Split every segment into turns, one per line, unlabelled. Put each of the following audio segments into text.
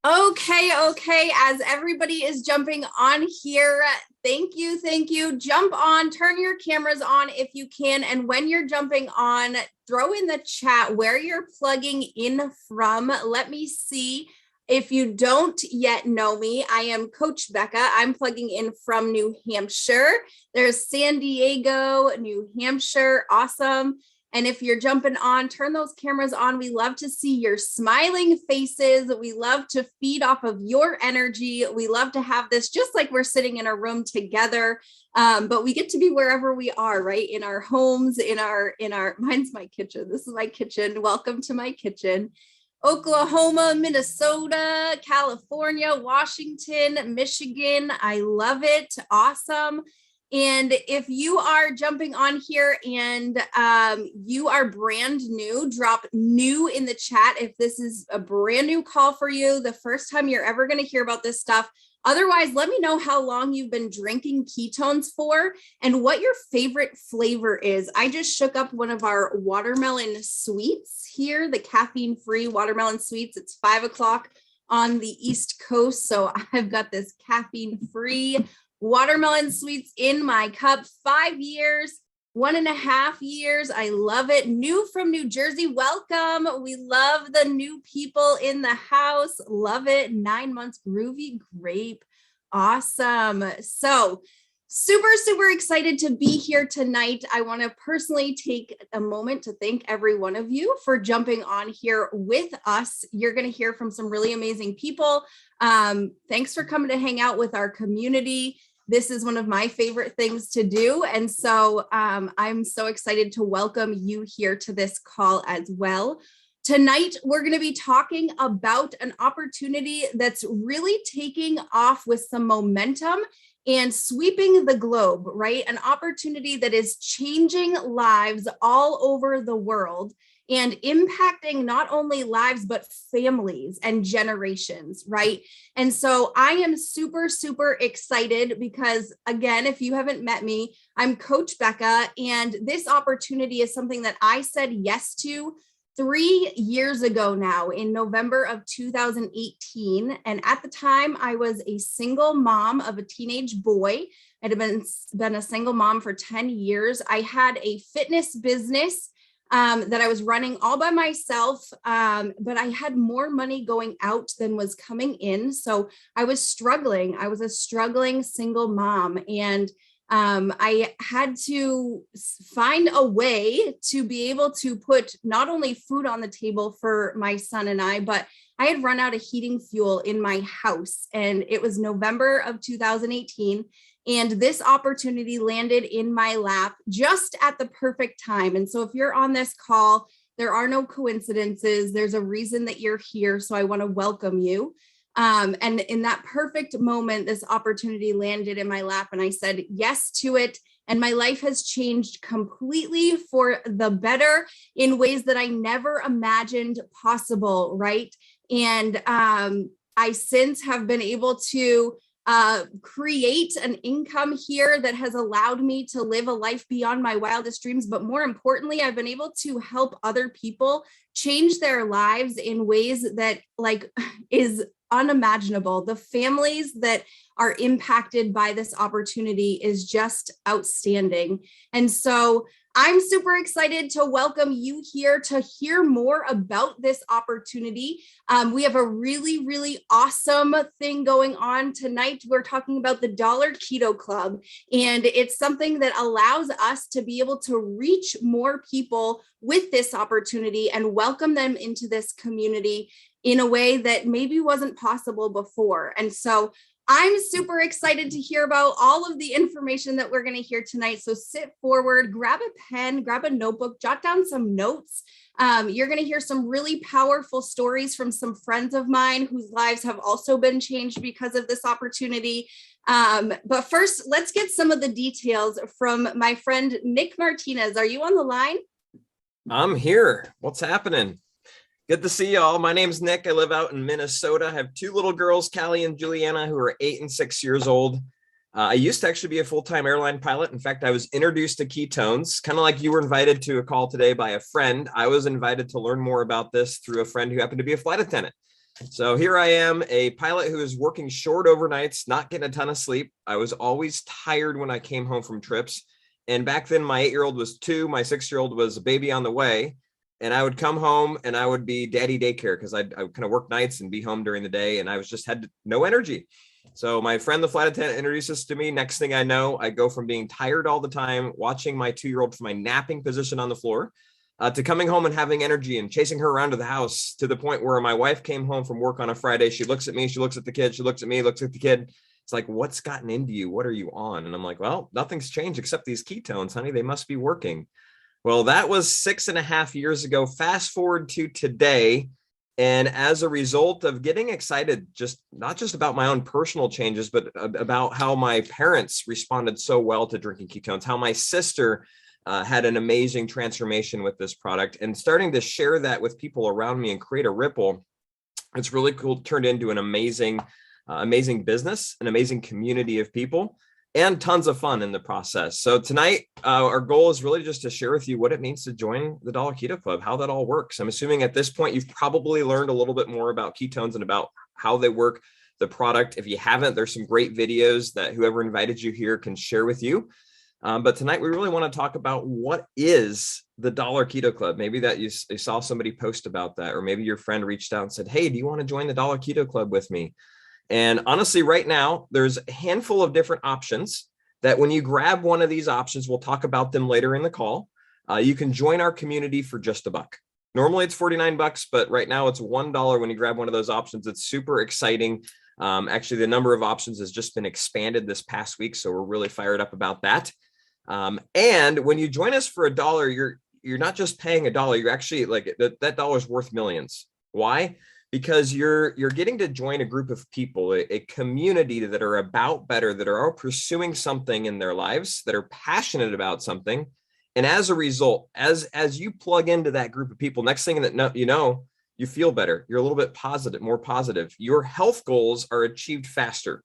Okay. As everybody is jumping on here, thank you. Jump on, turn your cameras on if you can. And when you're jumping on, throw in the chat where you're plugging in from. Let me see. If you don't yet know me, I am Coach Becca. I'm plugging in from New Hampshire. There's San Diego, New Hampshire. Awesome. And if you're jumping on, turn those cameras on. We love to see your smiling faces. We love to feed off of your energy. We love to have this just like we're sitting in a room together. But we get to be wherever we are, right? In our homes, mine's my kitchen. This is my kitchen. Welcome to my kitchen. Oklahoma, Minnesota, California, Washington, Michigan. I love it. Awesome. And if you are jumping on here and you are brand new, drop new in the chat if this is a brand new call for you, the first time you're ever going to hear about this stuff. Otherwise, let me know how long you've been drinking ketones for and what your favorite flavor is. I just shook up one of our watermelon sweets here, the caffeine-free watermelon sweets. It's 5 o'clock on the East Coast, so I've got this caffeine-free watermelon sweets in my cup. 5 years, 1.5 years. I love it. New from New Jersey. Welcome. We love the new people in the house. Love it. 9 months groovy grape. Awesome. So super excited to be here tonight. I want to personally take a moment to thank every one of you for jumping on here with us. You're going to hear from some really amazing people. Thanks for coming to hang out with our community. This is one of my favorite things to do. And so I'm so excited to welcome you here to this call as well. Tonight, we're going to be talking about an opportunity that's really taking off with some momentum and sweeping the globe, right? An opportunity that is changing lives all over the world and impacting not only lives, but families and generations, right? And so I am super excited because, again, if you haven't met me, I'm Coach Becca, and this opportunity is something that I said yes to 3 years ago now in November of 2018. And at the time, I was a single mom of a teenage boy. I'd been a single mom for 10 years. I had a fitness business that I was running all by myself, but I had more money going out than was coming in. So I was struggling. I was a struggling single mom, and I had to find a way to be able to put not only food on the table for my son and I, but I had run out of heating fuel in my house, and it was November of 2018. And this opportunity landed in my lap just at the perfect time. And so if you're on this call, there are no coincidences. There's a reason that you're here. So I want to welcome you. And in that perfect moment, this opportunity landed in my lap and I said yes to it. And my life has changed completely for the better in ways that I never imagined possible, right? And I since have been able to create an income here that has allowed me to live a life beyond my wildest dreams. But more importantly, I've been able to help other people change their lives in ways that is unimaginable. The families that are impacted by this opportunity is just outstanding. And so I'm super excited to welcome you here to hear more about this opportunity. We have a really awesome thing going on tonight. We're talking about the Dollar Keto Club, and it's something that allows us to be able to reach more people with this opportunity and welcome them into this community in a way that maybe wasn't possible before. And so I'm super excited to hear about all of the information that we're going to hear tonight. So sit forward, grab a pen, grab a notebook, jot down some notes. You're going to hear some really powerful stories from some friends of mine whose lives have also been changed because of this opportunity. But first, let's get some of the details from my friend, Nick Martinez. Are you on the line?
I'm here. What's happening? Good to see y'all. My name's Nick. I live out in Minnesota. I have 2 little girls, Callie and Juliana, who are 8 and 6 years old. I used to actually be a full-time airline pilot. In fact, I was introduced to ketones, kind of like you were invited to a call today by a friend. I was invited to learn more about this through a friend who happened to be a flight attendant. So here I am, a pilot who is working short overnights, not getting a ton of sleep. I was always tired when I came home from trips. And back then, my 8-year-old was 2, my 6-year-old was a baby on the way. And I would come home and I would be daddy daycare because I would kind of work nights and be home during the day. And I was just had no energy. So my friend, the flight attendant, introduces to me. Next thing I know, I go from being tired all the time, watching my 2-year-old from my napping position on the floor, to coming home and having energy and chasing her around to the house, to the point where my wife came home from work on a Friday. She looks at me, she looks at the kid, she looks at me, looks at the kid. It's like, what's gotten into you? What are you on? And I'm like, well, nothing's changed except these ketones, honey. They must be working. Well, that was 6.5 years ago. Fast forward to today. And as a result of getting excited, not just about my own personal changes, but about how my parents responded so well to drinking ketones, how my sister had an amazing transformation with this product, and starting to share that with people around me and create a ripple. It's really cool. Turned into an amazing business, an amazing community of people, and tons of fun in the process. So tonight, our goal is really just to share with you what it means to join the Dollar Keto Club, how that all works. I'm assuming at this point, you've probably learned a little bit more about ketones and about how they work, the product. If you haven't, there's some great videos that whoever invited you here can share with you. But tonight, we really want to talk about what is the Dollar Keto Club. Maybe that you saw somebody post about that, or maybe your friend reached out and said, hey, do you want to join the Dollar Keto Club with me? And honestly, right now, there's a handful of different options that when you grab one of these options, we'll talk about them later in the call. You can join our community for just $1. Normally it's $49, but right now it's $1 when you grab one of those options. It's super exciting. Actually, the number of options has just been expanded this past week, so we're really fired up about that. And when you join us for $1, you're not just paying $1. You're actually like that dollar's worth millions. Why? Because you're getting to join a group of people, a community that are about better, that are all pursuing something in their lives, that are passionate about something. And as a result, as you plug into that group of people, next thing that you feel better. You're a little bit positive, more positive. Your health goals are achieved faster.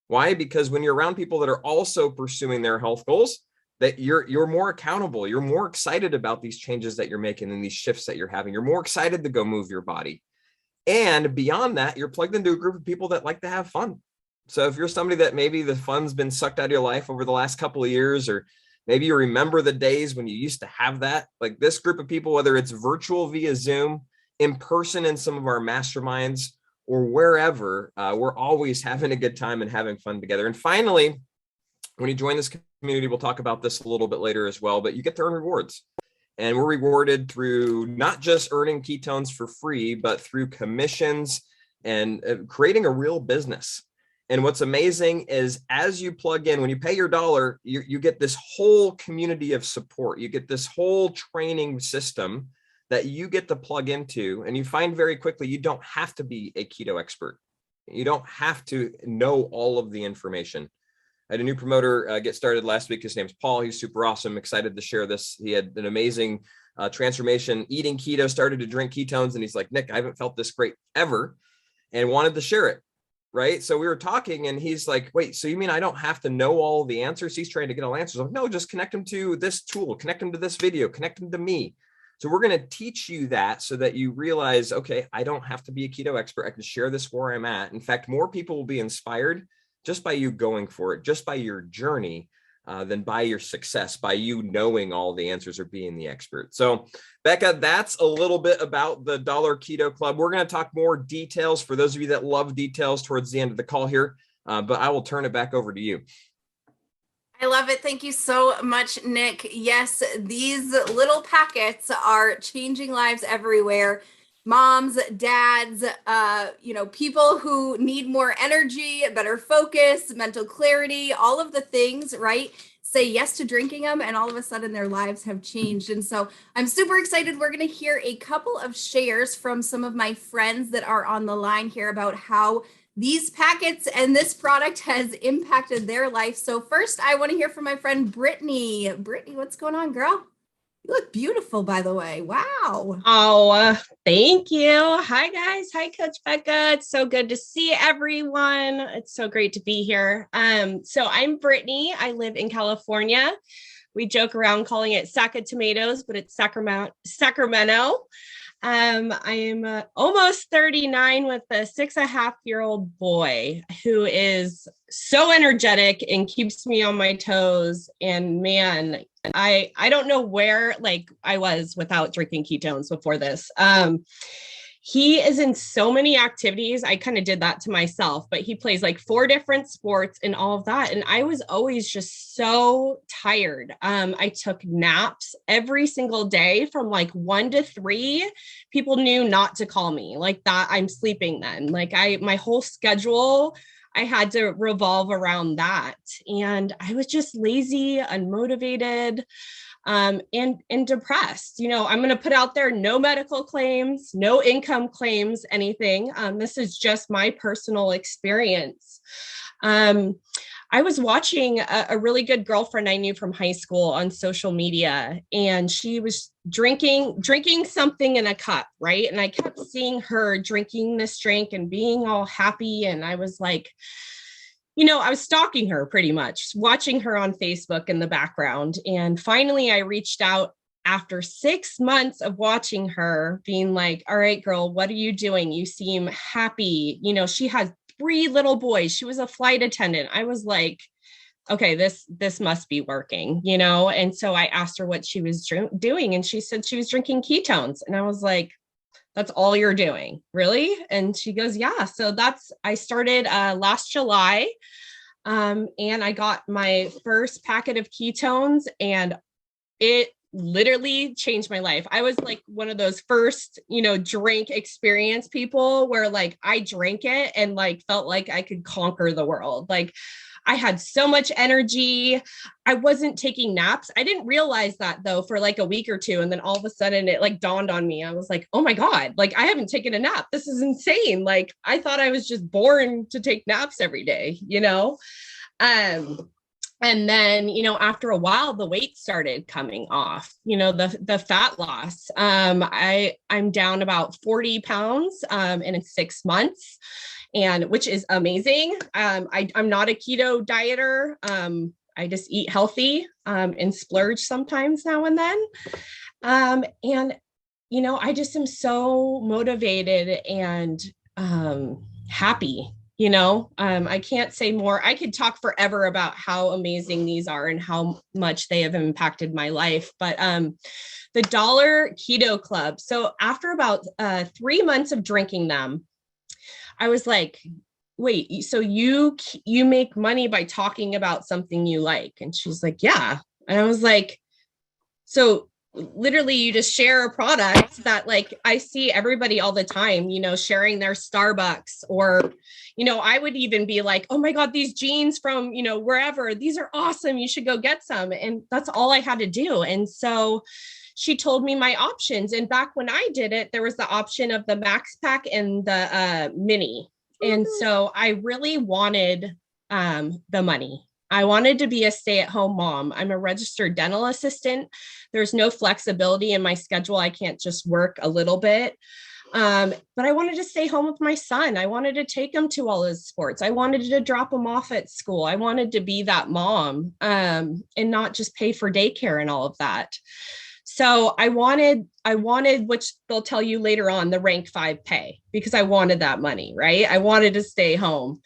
Why? Because when you're around people that are also pursuing their health goals, that you're more accountable. You're more excited about these changes that you're making and these shifts that you're having. You're more excited to go move your body. And beyond that, you're plugged into a group of people that like to have fun. So if you're somebody that maybe the fun's been sucked out of your life over the last couple of years, or maybe you remember the days when you used to have that, like this group of people, whether it's virtual via Zoom, in person in some of our masterminds, or wherever, we're always having a good time and having fun together. And finally, when you join this community, we'll talk about this a little bit later as well, but you get to earn rewards. And we're rewarded through not just earning ketones for free, but through commissions and creating a real business. And what's amazing is as you plug in, when you pay your $1, you get this whole community of support. You get this whole training system that you get to plug into. And you find very quickly, you don't have to be a keto expert. You don't have to know all of the information. I had a new promoter get started last week. His name's Paul. He's super awesome. Excited to share this. He had an amazing transformation, eating keto, started to drink ketones. And he's like, Nick, I haven't felt this great ever, and wanted to share it. Right. So we were talking and he's like, wait, so you mean I don't have to know all the answers? He's trying to get all answers. I'm like, no, just connect them to this tool, connect them to this video, connect them to me. So we're going to teach you that so that you realize, okay, I don't have to be a keto expert. I can share this where I'm at. In fact, more people will be inspired just by you going for it, just by your journey, than by your success, by you knowing all the answers or being the expert. So Becca, that's a little bit about the Dollar Keto Club. We're going to talk more details for those of you that love details towards the end of the call here, but I will turn it back over to you.
I love it. Thank you so much, Nick. Yes, these little packets are changing lives everywhere. Moms, dads, people who need more energy, better focus, mental clarity, all of the things, right? Say yes to drinking them, and all of a sudden their lives have changed. And so I'm super excited. We're going to hear a couple of shares from some of my friends that are on the line here about how these packets and this product has impacted their life. So first, I want to hear from my friend Brittany. Brittany, what's going on, girl? You look beautiful, by the way. Wow.
Oh, thank you. Hi, guys. Hi, Coach Becca. It's so good to see everyone. It's so great to be here. So I'm Brittany. I live in California. We joke around calling it sack of tomatoes, but it's Sacramento. I am almost 39 with a 6.5-year-old boy who is so energetic and keeps me on my toes. And man, I don't know where like I was without drinking ketones before this. He is in so many activities. I kind of did that to myself, but he plays like 4 different sports and all of that. And I was always just so tired. I took naps every single day from like 1 to 3. People knew not to call me like that. I'm sleeping then. Like my whole schedule, I had to revolve around that. And I was just lazy, unmotivated, and depressed. You know, I'm going to put out there no medical claims, no income claims, anything. This is just my personal experience. I was watching a really good girlfriend I knew from high school on social media, and she was drinking something in a cup, right? And I kept seeing her drinking this drink and being all happy. And I was like, you know, I was stalking her pretty much, watching her on Facebook in the background. And finally, I reached out after 6 months of watching her, being like, all right, girl, what are you doing? You seem happy. You know, she has 3 little boys. She was a flight attendant. I was like, okay, this must be working, you know? And so I asked her what she was doing. And she said she was drinking ketones. And I was like, that's all you're doing, really? And she goes, yeah. So I started last July, and I got my first packet of ketones, and it literally changed my life. I was like one of those first, you know, drink experience people where like I drank it and like felt like I could conquer the world. Like I had so much energy. I wasn't taking naps. I didn't realize that though for like a week or 2. And then all of a sudden it like dawned on me. I was like, oh my God, like I haven't taken a nap. This is insane. Like I thought I was just born to take naps every day, you know? And then, you know, after a while, the weight started coming off, you know, the fat loss. I'm down about 40 pounds in 6 months. And which is amazing. I'm not a keto dieter. I just eat healthy and splurge sometimes now and then. And, you know, I just am so motivated and happy, you know. I can't say more. I could talk forever about how amazing these are and how much they have impacted my life. But the Dollar Keto Club. So after about 3 months of drinking them, I was like, wait, so you make money by talking about something you like? And she's like, yeah. And I was like, so literally you just share a product that like I see everybody all the time, you know, sharing their Starbucks, or, you know, I would even be like, oh my God, these jeans from, you know, wherever, these are awesome. You should go get some. And that's all I had to do. And so she told me my options. And back when I did it, there was the option of the max pack and the mini. And so I really wanted the money. I wanted to be a stay-at-home mom. I'm a registered dental assistant. There's no flexibility in my schedule. I can't just work a little bit. But I wanted to stay home with my son. I wanted to take him to all his sports. I wanted to drop him off at school. I wanted to be that mom and not just pay for daycare and all of that. So I wanted, which they'll tell you later on, the rank 5 pay, because I wanted that money, right? I wanted to stay home.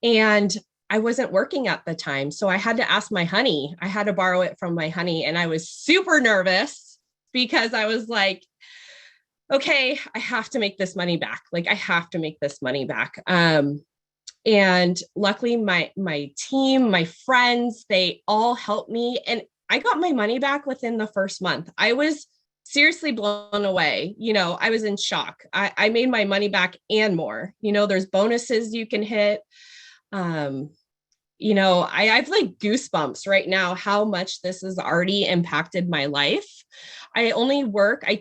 And I wasn't working at the time. So I had to ask my honey. I had to borrow it from my honey. And I was super nervous because I was like, okay, I have to make this money back. Like I have to make this money back. And luckily my team, my friends, they all helped me. And I got my money back within the first month. I was seriously blown away. You know, I was in shock. I made my money back and more. You know, there's bonuses you can hit. You know, I've like goosebumps right now, how much this has already impacted my life. I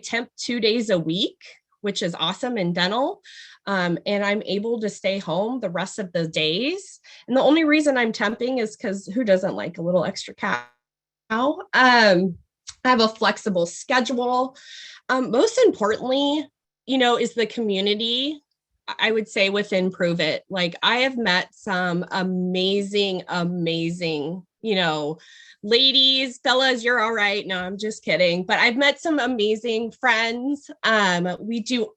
temp 2 days a week, which is awesome in dental. And I'm able to stay home the rest of the days. And the only reason I'm temping is because who doesn't like a little extra cash? I have a flexible schedule. Most importantly, you know, is the community, I would say, within Prove It. Like I have met some amazing ladies, fellas, you're all right. No, I'm just kidding. But I've met some amazing friends. We do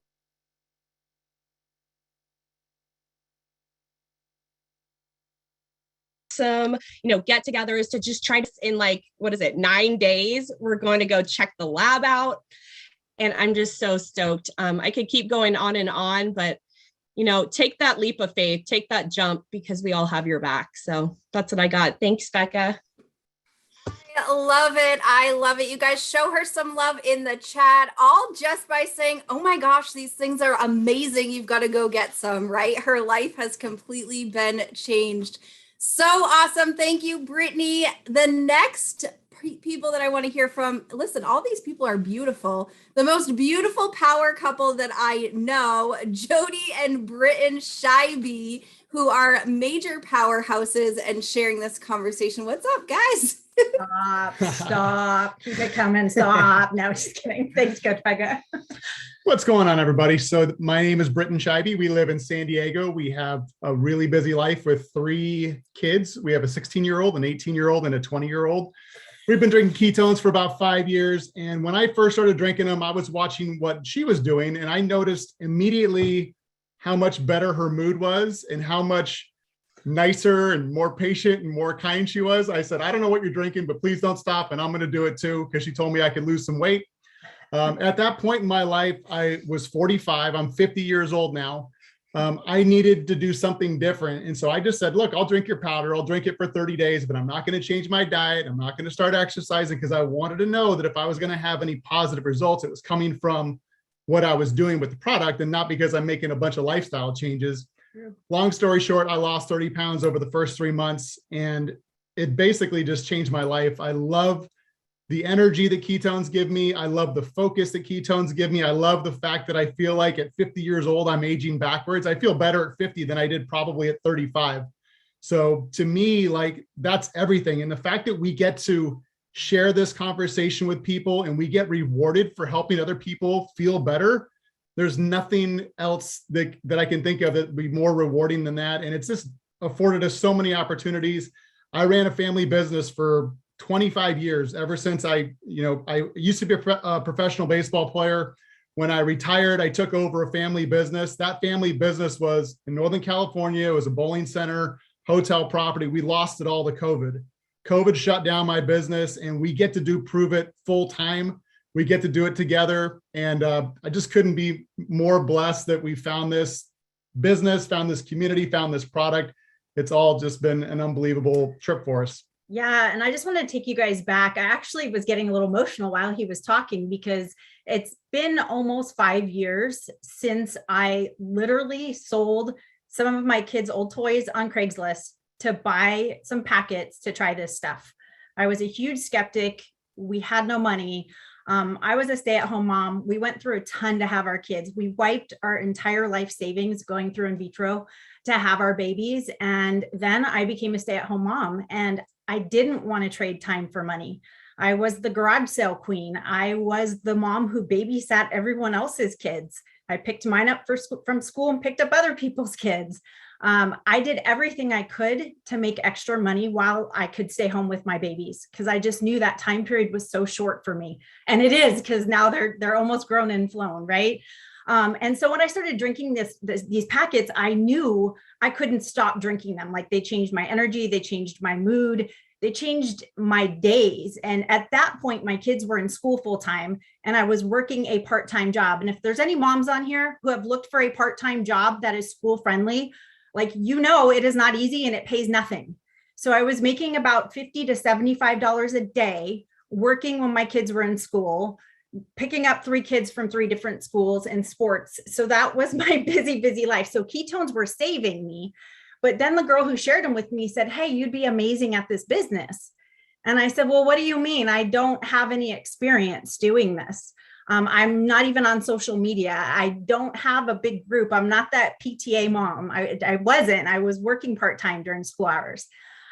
some, get-togethers to just try to, in 9 days, we're going to go check the lab out. And I'm just so stoked. I could keep going on and on, but take that leap of faith, take that jump, because we all have your back. So that's what I got. Thanks, Becca.
I love it. I love it. You guys show her some love in the chat, all just by saying, oh my gosh, these things are amazing. You've got to go get some, right? Her life has completely been changed. So awesome. Thank you, Brittany. The next people that I want to hear from, listen, all these people are beautiful. The most beautiful power couple that I know, Jody and Britton Shivey, who are major powerhouses and sharing this conversation. What's up, guys?
Stop. Keep it coming. Stop. No, just kidding. Thanks, Coach Becca.
What's going on, everybody? So my name is Britton Shivey. We live in San Diego. We have a really busy life with 3 kids. We have a 16-year-old, an 18-year-old, and a 20-year-old. We've been drinking ketones for about 5 years. And when I first started drinking them, I was watching what she was doing. And I noticed immediately how much better her mood was and how much nicer and more patient and more kind she was. I said, I don't know what you're drinking, but please don't stop. And I'm going to do it too, because she told me I could lose some weight. At that point in my life, I was 45. I'm 50 years old now. I needed to do something different. And so I just said, look, I'll drink your powder. I'll drink it for 30 days, but I'm not going to change my diet. I'm not going to start exercising, because I wanted to know that if I was going to have any positive results, it was coming from what I was doing with the product and not because I'm making a bunch of lifestyle changes. Long story short, I lost 30 pounds over the first 3 months, and it basically just changed my life. I love the energy that ketones give me. I love the focus that ketones give me. I love the fact that I feel like at 50 years old, I'm aging backwards. I feel better at 50 than I did probably at 35. So to me, that's everything. And the fact that we get to share this conversation with people and we get rewarded for helping other people feel better, there's nothing else that I can think of that would be more rewarding than that. And it's just afforded us so many opportunities. I ran a family business for 25 years, ever since I used to be a professional baseball player. When I retired, I took over a family business. That family business was in Northern California. It was a bowling center, hotel property. We lost it all to COVID. COVID shut down my business, and we get to do Prove It full time. We get to do it together. And I just couldn't be more blessed that we found this business, found this community, found this product. It's all just been an unbelievable trip for us.
Yeah. And I just want to take you guys back. I actually was getting a little emotional while he was talking, because it's been almost 5 years since I literally sold some of my kids' old toys on Craigslist to buy some packets to try this stuff. I was a huge skeptic. We had no money. I was a stay-at-home mom. We went through a ton to have our kids. We wiped our entire life savings going through in vitro to have our babies. And then I became a stay-at-home mom, and I didn't want to trade time for money. I was the garage sale queen. I was the mom who babysat everyone else's kids. I picked mine up from school and picked up other people's kids. I did everything I could to make extra money while I could stay home with my babies, because I just knew that time period was so short for me. And it is, because now they're almost grown and flown, right? And so when I started drinking these packets, I knew I couldn't stop drinking them. Like, they changed my energy, they changed my mood, they changed my days. And at that point, my kids were in school full time, and I was working a part-time job. And if there's any moms on here who have looked for a part-time job that is school friendly, it is not easy and it pays nothing. So I was making about $50 to $75 a day working when my kids were in school, picking up 3 kids from 3 different schools and sports. So that was my busy life. So ketones were saving me. But then the girl who shared them with me said, hey, you'd be amazing at this business. And I said, well, what do you mean? I don't have any experience doing this. I'm not even on social media. I don't have a big group. I'm not that PTA mom. I was working part-time during school hours.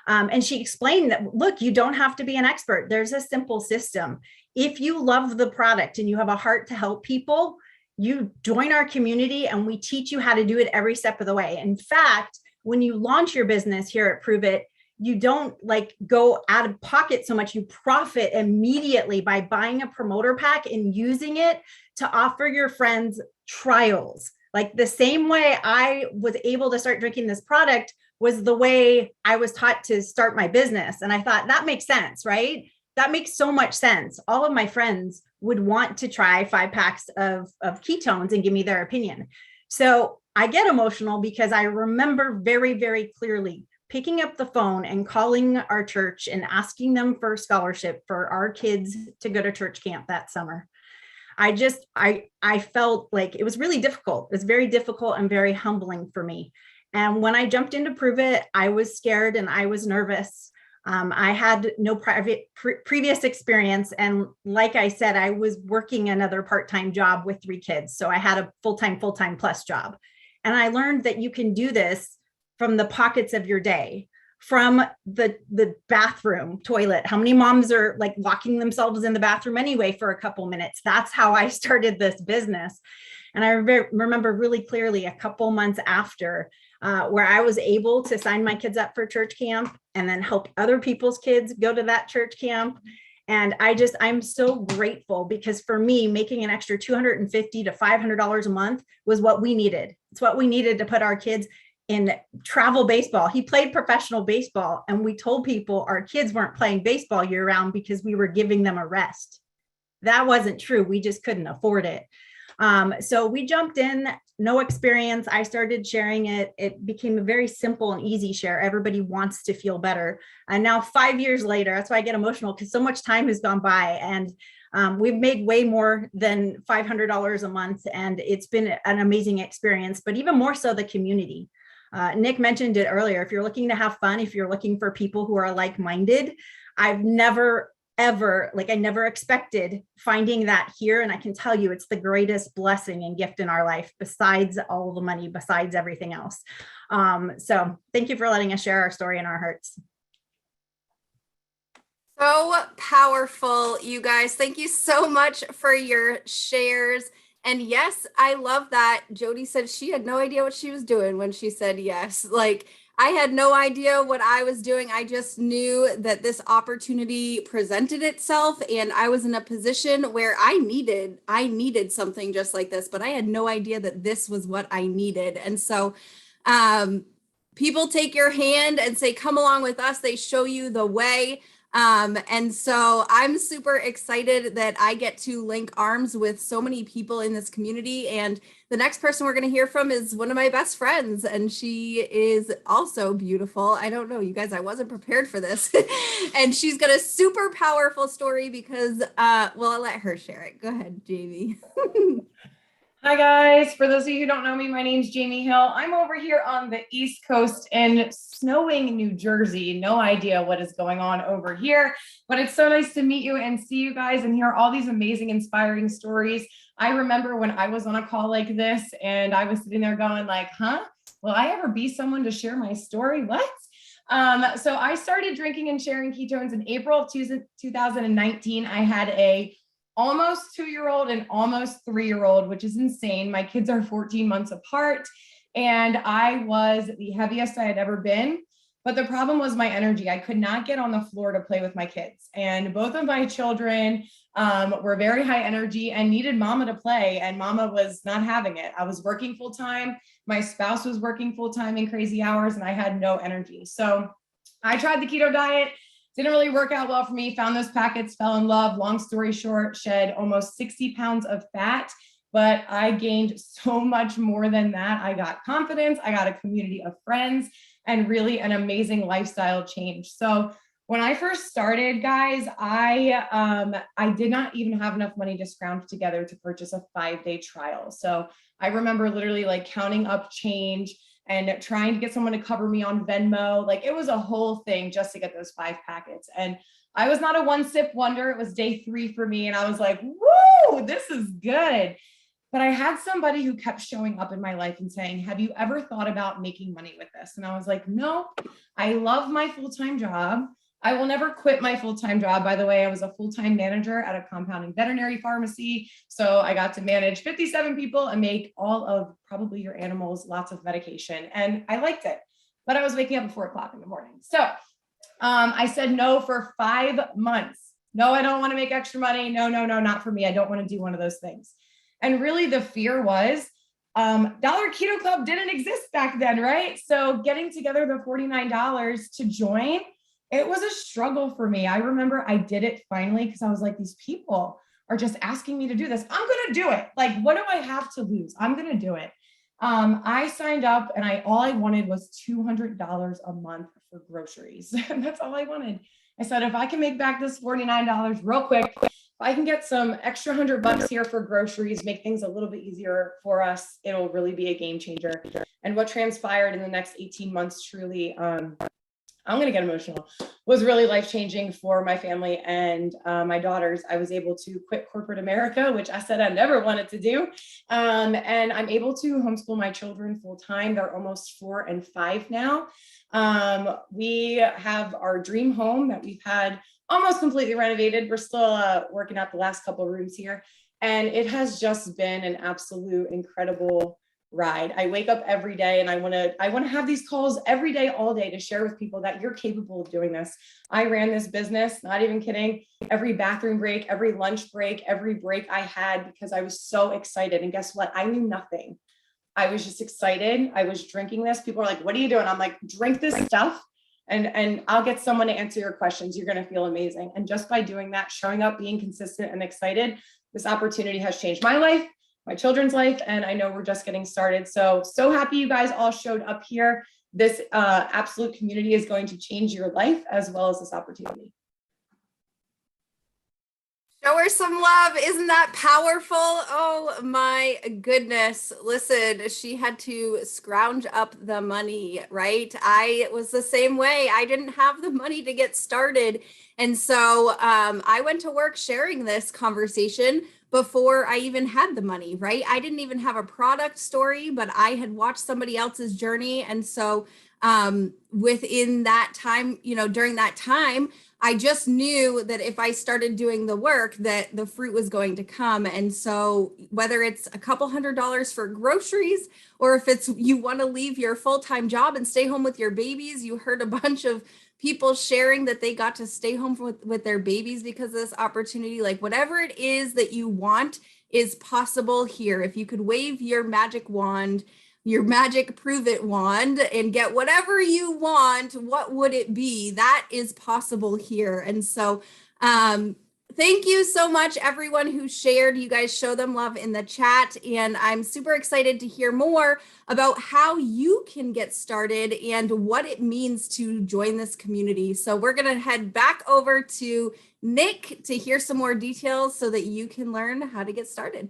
And she explained that, look, you don't have to be an expert. There's a simple system. If you love the product and you have a heart to help people, you join our community and we teach you how to do it every step of the way. In fact, when you launch your business here at Prove It, you don't like go out of pocket so much. You profit immediately by buying a promoter pack and using it to offer your friends trials. Like the same way I was able to start drinking this product was the way I was taught to start my business. And I thought that makes sense, right? That makes so much sense. All of my friends would want to try 5 packs of ketones and give me their opinion. So I get emotional because I remember very, very clearly picking up the phone and calling our church and asking them for a scholarship for our kids to go to church camp that summer. I felt like it was really difficult. It was very difficult and very humbling for me. And when I jumped in to prove it, I was scared and I was nervous. I had no previous experience. And like I said, I was working another part-time job with 3 kids. So I had a full-time plus job. And I learned that you can do this from the pockets of your day, from the bathroom toilet. How many moms are like locking themselves in the bathroom anyway for a couple minutes? That's how I started this business. And I remember really clearly a couple months after where I was able to sign my kids up for church camp and then help other people's kids go to that church camp. And I'm so grateful because for me, making an extra $250 to $500 a month was what we needed. It's what we needed to put our kids in travel baseball. He played professional baseball, and we told people our kids weren't playing baseball year round because we were giving them a rest. That wasn't true. We just couldn't afford it. So we jumped in, no experience. I started sharing it. It became a very simple and easy share. Everybody wants to feel better. And now 5 years later, that's why I get emotional because so much time has gone by, and we've made way more than $500 a month. And it's been an amazing experience, but even more so the community. Nick mentioned it earlier. If you're looking to have fun, if you're looking for people who are like-minded, I've never, ever, I never expected finding that here. And I can tell you it's the greatest blessing and gift in our life, besides all the money, besides everything else. So thank you for letting us share our story and our hearts.
So powerful, you guys. Thank you so much for your shares. And yes, I love that Jody said she had no idea what she was doing when she said yes. Like, I had no idea what I was doing. I just knew that this opportunity presented itself, and I was in a position where I needed something just like this, but I had no idea that this was what I needed. And so people take your hand and say, come along with us. They show you the way. And so I'm super excited that I get to link arms with so many people in this community. And the next person we're going to hear from is one of my best friends, and she is also beautiful. I don't know, you guys, I wasn't prepared for this. And she's got a super powerful story because, I'll let her share it. Go ahead, Jamie.
Hi guys, for those of you who don't know me, my name's Jamie Hill. I'm over here on the East Coast in snowing New Jersey. No idea what is going on over here, but it's so nice to meet you and see you guys and hear all these amazing, inspiring stories. I remember when I was on a call like this and I was sitting there going like, will I ever be someone to share my story? What? So I started drinking and sharing ketones in April of 2019. I had a almost 2-year-old and almost 3-year-old, which is insane. My kids are 14 months apart, and I was the heaviest I had ever been. But the problem was my energy. I could not get on the floor to play with my kids. And both of my children were very high energy and needed mama to play. And mama was not having it. I was working full time. My spouse was working full time in crazy hours, and I had no energy. So I tried the keto diet. Didn't really work out well for me. Found those packets, fell in love. Long story short, shed almost 60 pounds of fat, but I gained so much more than that. I got confidence. I got a community of friends and really an amazing lifestyle change. So when I first started, guys, I did not even have enough money to scrounge together to purchase a 5-day trial. So I remember literally like counting up change and trying to get someone to cover me on Venmo. Like, it was a whole thing just to get those 5 packets. And I was not a one-sip wonder. It was day 3 for me. And I was like, woo, this is good. But I had somebody who kept showing up in my life and saying, have you ever thought about making money with this? And I was like, no, I love my full-time job. I will never quit my full-time job. By the way, I was a full-time manager at a compounding veterinary pharmacy. So I got to manage 57 people and make all of probably your animals lots of medication. And I liked it, but I was waking up at 4 o'clock in the morning. So I said no for 5 months. No, I don't want to make extra money. No, not for me. I don't want to do one of those things. And really the fear was, Dollar Keto Club didn't exist back then, right? So getting together the $49 to join, it was a struggle for me. I remember I did it finally because I was like, these people are just asking me to do this. I'm going to do it. Like, what do I have to lose? I'm going to do it. I signed up and all I wanted was $200 a month for groceries. And that's all I wanted. I said, if I can make back this $49 real quick, if I can get some extra $100 here for groceries, make things a little bit easier for us, it'll really be a game changer. And what transpired in the next 18 months, truly, I'm going to get emotional, was really life-changing for my family and my daughters. I was able to quit corporate America, which I said I never wanted to do. And I'm able to homeschool my children full time. They're almost 4 and 5 now. We have our dream home that we've had almost completely renovated. We're still working out the last couple of rooms here. And it has just been an absolute incredible ride. I wake up every day and I want to have these calls every day, all day, to share with people that you're capable of doing this. I ran this business, not even kidding, every bathroom break, every lunch break, every break I had, because I was so excited. And guess what? I knew nothing. I was just excited. I was drinking this. People are like, what are you doing? I'm like, drink this stuff and I'll get someone to answer your questions. You're going to feel amazing. And just by doing that, showing up, being consistent and excited, this opportunity has changed my life, my children's life, and I know we're just getting started. So happy you guys all showed up here. This absolute community is going to change your life as well as this opportunity.
Show her some love. Isn't that powerful? Oh my goodness. Listen, she had to scrounge up the money, right? I was the same way. I didn't have the money to get started. And so I went to work sharing this conversation before I even had the money, right? I didn't even have a product story, but I had watched somebody else's journey. And so within that time, during that time, I just knew that if I started doing the work, that the fruit was going to come. And so whether it's a couple $100 for groceries, or if it's you want to leave your full-time job and stay home with your babies, you heard a bunch of people sharing that they got to stay home with their babies because of this opportunity. Like whatever it is that you want is possible here. If you could wave your magic wand, your magic prove it wand, and get whatever you want, what would it be? That is possible here. And so thank you so much, everyone who shared. You guys show them love in the chat. And I'm super excited to hear more about how you can get started and what it means to join this community. So we're going to head back over to Nick to hear some more details so that you can learn how to get started.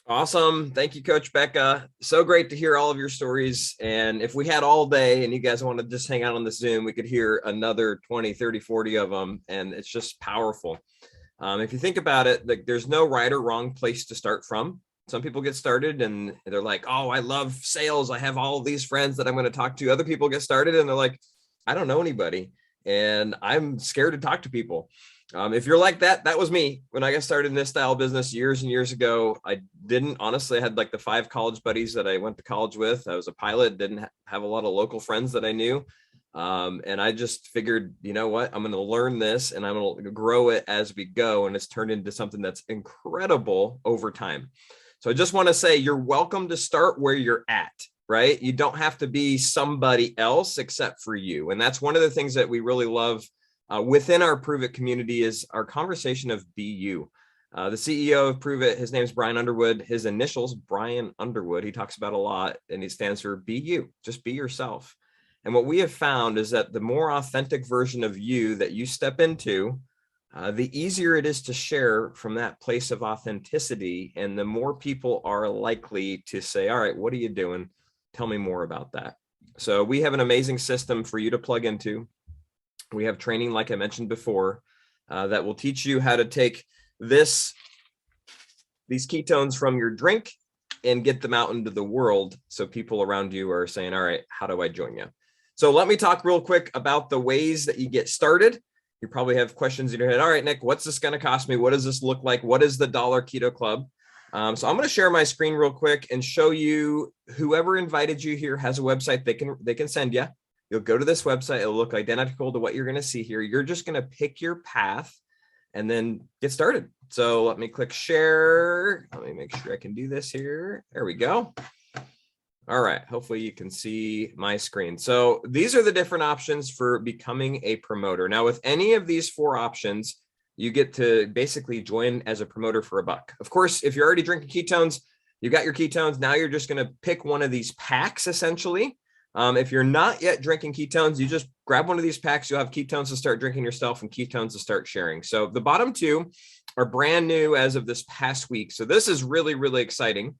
Awesome. Thank you, Coach Becca. So great to hear all of your stories. And if we had all day and you guys want to just hang out on the Zoom, we could hear another 20, 30, 40 of them. And it's just powerful. If you think about it, like there's no right or wrong place to start from. Some people get started and they're like, oh, I love sales. I have all of these friends that I'm going to talk to. Other people get started and they're like, I don't know anybody and I'm scared to talk to people. If you're like that, that was me when I got started in this style business years and years ago. I had like the 5 college buddies that I went to college with. I was a pilot, didn't have a lot of local friends that I knew. And I just figured, you know what, I'm going to learn this and I'm going to grow it as we go. And it's turned into something that's incredible over time. So I just want to say you're welcome to start where you're at, right? You don't have to be somebody else except for you. And that's one of the things that we really love within our Prove It community is our conversation of be you. The CEO of Prove It, his name is Brian Underwood. His initials, Brian Underwood, he talks about a lot and he stands for be you, just be yourself. And what we have found is that the more authentic version of you that you step into, the easier it is to share from that place of authenticity. And the more people are likely to say, all right, what are you doing? Tell me more about that. So we have an amazing system for you to plug into. We have training, like I mentioned before, that will teach you how to take these ketones from your drink and get them out into the world. So people around you are saying, all right, how do I join you? So let me talk real quick about the ways that you get started. You probably have questions in your head. All right, Nick, what's this going to cost me? What does this look like? What is the Dollar Keto Club? So I'm going to share my screen real quick and show you whoever invited you here has a website they can send you. You'll go to this website. It'll look identical to what you're going to see here. You're just going to pick your path and then get started. So let me click share. Let me make sure I can do this here. There we go. All right. Hopefully you can see my screen. So these are the different options for becoming a promoter. Now, with any of these 4 options, you get to basically join as a promoter for $1. Of course, if you're already drinking ketones, you got your ketones. Now you're just going to pick one of these packs, essentially. If you're not yet drinking ketones, you just grab one of these packs. You'll have ketones to start drinking yourself and ketones to start sharing. So the bottom 2 are brand new as of this past week. So this is really, really exciting.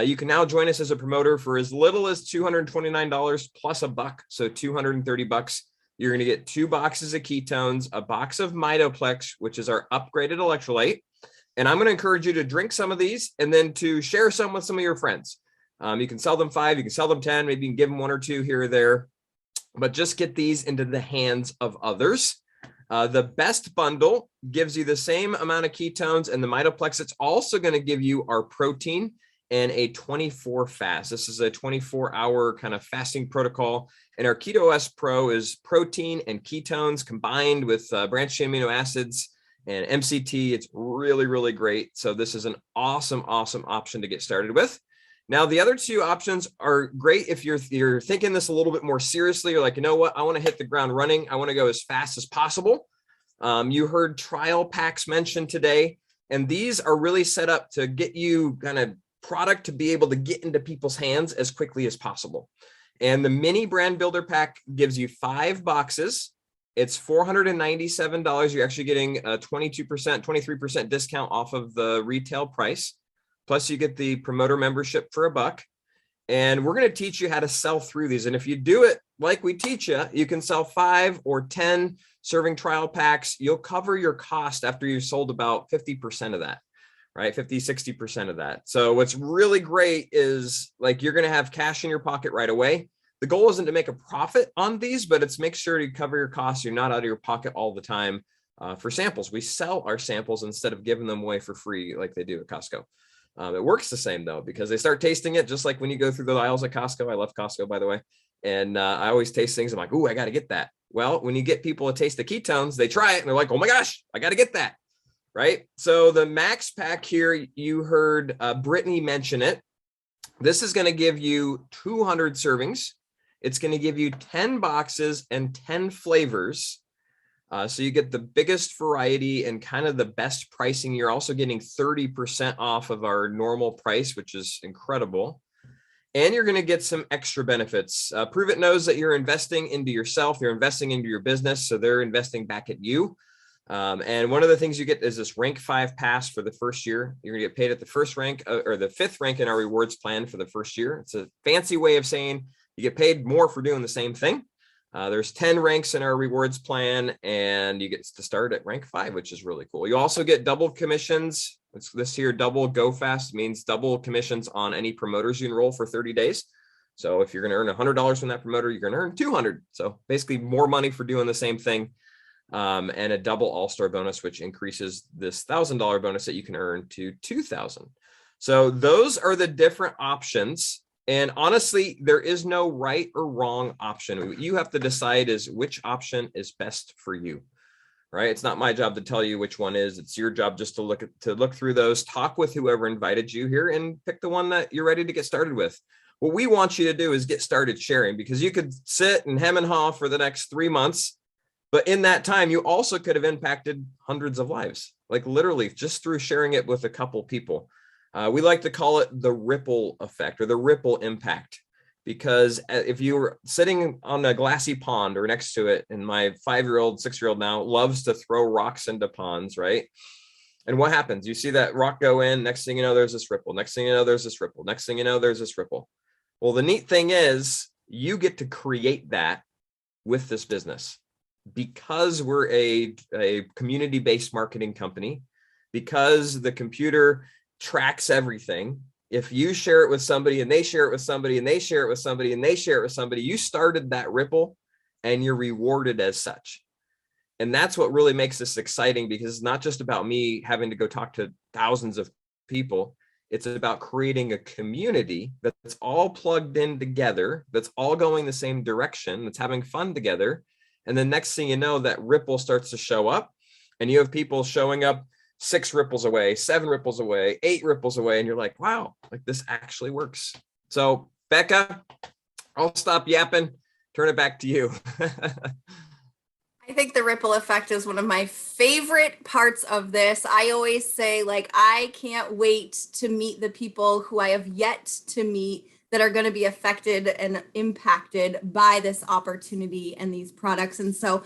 You can now join us as a promoter for as little as $229 plus $1. So $230. You're going to get 2 boxes of ketones, a box of Mitoplex, which is our upgraded electrolyte. And I'm going to encourage you to drink some of these and then to share some with some of your friends. You can sell them 5, you can sell them 10, maybe you can give them 1 or 2 here or there, but just get these into the hands of others. The best bundle gives you the same amount of ketones and the Mitoplex. It's also going to give you our protein and a 24 fast. This is a 24-hour kind of fasting protocol. And our Keto S Pro is protein and ketones combined with branched chain amino acids and MCT. It's really, really great. So this is an awesome, awesome option to get started with. Now, the other 2 options are great if you're thinking this a little bit more seriously. You're like, you know what? I want to hit the ground running. I want to go as fast as possible. You heard trial packs mentioned today, and these are really set up to get you kind of product to be able to get into people's hands as quickly as possible. And the mini brand builder pack gives you 5 boxes. It's $497. You're actually getting a 22%, 23% discount off of the retail price. Plus you get the promoter membership for $1. And we're going to teach you how to sell through these. And if you do it like we teach you, you can sell 5 or 10 serving trial packs. You'll cover your cost after you've sold about 50% of that. Right? 50, 60% of that. So what's really great is like, you're going to have cash in your pocket right away. The goal isn't to make a profit on these, but it's make sure you cover your costs. You're not out of your pocket all the time for samples. We sell our samples instead of giving them away for free like they do at Costco. It works the same though, because they start tasting it just like when you go through the aisles at Costco. I love Costco, by the way. And I always taste things. I'm like, ooh, I got to get that. Well, when you get people to taste the ketones, they try it and they're like, oh my gosh, I got to get that. Right? So the max pack here, you heard Brittany mention it. This is going to give you 200 servings. It's going to give you 10 boxes and 10 flavors. So you get the biggest variety and kind of the best pricing. You're also getting 30% off of our normal price, which is incredible. And you're going to get some extra benefits. Prove It knows that you're investing into yourself. You're investing into your business. So they're investing back at you. And one of the things you get is this rank 5 pass for the first year. You're gonna get paid at the first rank or the 5th rank in our rewards plan for the first year. It's a fancy way of saying you get paid more for doing the same thing. There's 10 ranks in our rewards plan, and you get to start at rank 5, which is really cool. You also get double commissions. This here, double go fast means double commissions on any promoters you enroll for 30 days. So if you're going to earn $100 from that promoter, you're going to earn 200. So basically more money for doing the same thing. And a double all-star bonus, which increases this $1,000 bonus that you can earn to $2,000. So those are the different options. And honestly, there is no right or wrong option. What you have to decide is which option is best for you, right? It's not my job to tell you which one is. It's your job just to look through those, talk with whoever invited you here, and pick the one that you're ready to get started with. What we want you to do is get started sharing, because you could sit and hem and haw for the next 3 months. But in that time, you also could have impacted hundreds of lives, like literally just through sharing it with a couple people. We like to call it the ripple effect or the ripple impact, because if you were sitting on a glassy pond or next to it, and my 5-year-old, 6-year-old now loves to throw rocks into ponds, right? And what happens? You see that rock go in, next thing you know, there's this ripple. Next thing you know, there's this ripple. Next thing you know, there's this ripple. Well, the neat thing is you get to create that with this business. Because we're a community-based marketing company, because the computer tracks everything. If you share it with somebody and they share it with somebody and they share it with somebody and they share it with somebody, you started that ripple and you're rewarded as such. And that's what really makes this exciting, because it's not just about me having to go talk to thousands of people. It's about creating a community that's all plugged in together, that's all going the same direction, that's having fun together. And the next thing you know, that ripple starts to show up, and you have people showing up 6 ripples away, 7 ripples away, 8 ripples away. And you're like, wow, like this actually works. So Becca, I'll stop yapping, turn it back to you.
I think the ripple effect is one of my favorite parts of this. I always say, like, I can't wait to meet the people who I have yet to meet that are going to be affected and impacted by this opportunity and these products. And so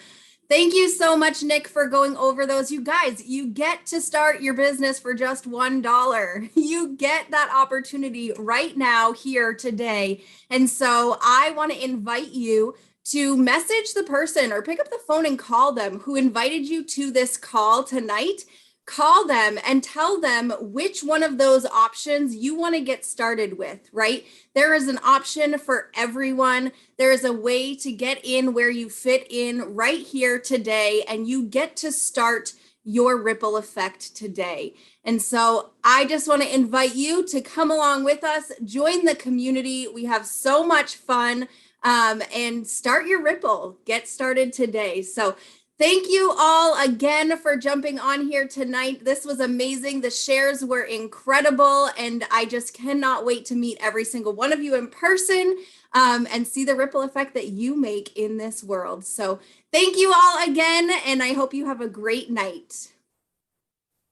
thank you so much, Nick, for going over those. You guys, you get to start your business for just $1. You get that opportunity right now, here today. And so I want to invite you to message the person or pick up the phone and call them who invited you to this call tonight. Call them and tell them which one of those options you want to get started with, right? There is an option for everyone. There is a way to get in where you fit in right here today, and you get to start your ripple effect today. And so I just want to invite you to come along with us, join the community. We have so much fun. And start your ripple. Get started today. So thank you all again for jumping on here tonight. This was amazing. The shares were incredible, and I just cannot wait to meet every single one of you in person and see the ripple effect that you make in this world. So thank you all again, and I hope you have a great night.